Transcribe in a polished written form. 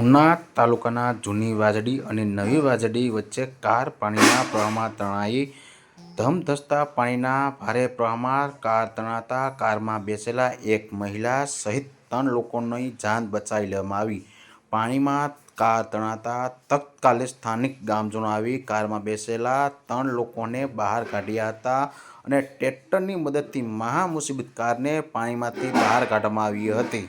ઉના તાલુકાના જૂની વાજડી અને નવી વાજડી વચ્ચે કાર પાણીના પ્રવાહમાં તણાઈ. ધમધસતા પાણીના ભારે પ્રવાહમાં કાર તણાતા કારમાં બેસેલા એક મહિલા સહિત 3 લોકોની જાન બચાવી લેવામાં આવી. પાણીમાં કાર તણાતા તત્કાલે સ્થાનિક ગ્રામજનો આવી કારમાં બેસેલા 3 લોકોને બહાર કાઢ્યા હતા અને ટ્રેક્ટરની મદદથી મહા મુસીબત કારને પાણીમાંથી બહાર કાઢવામાં આવી હતી.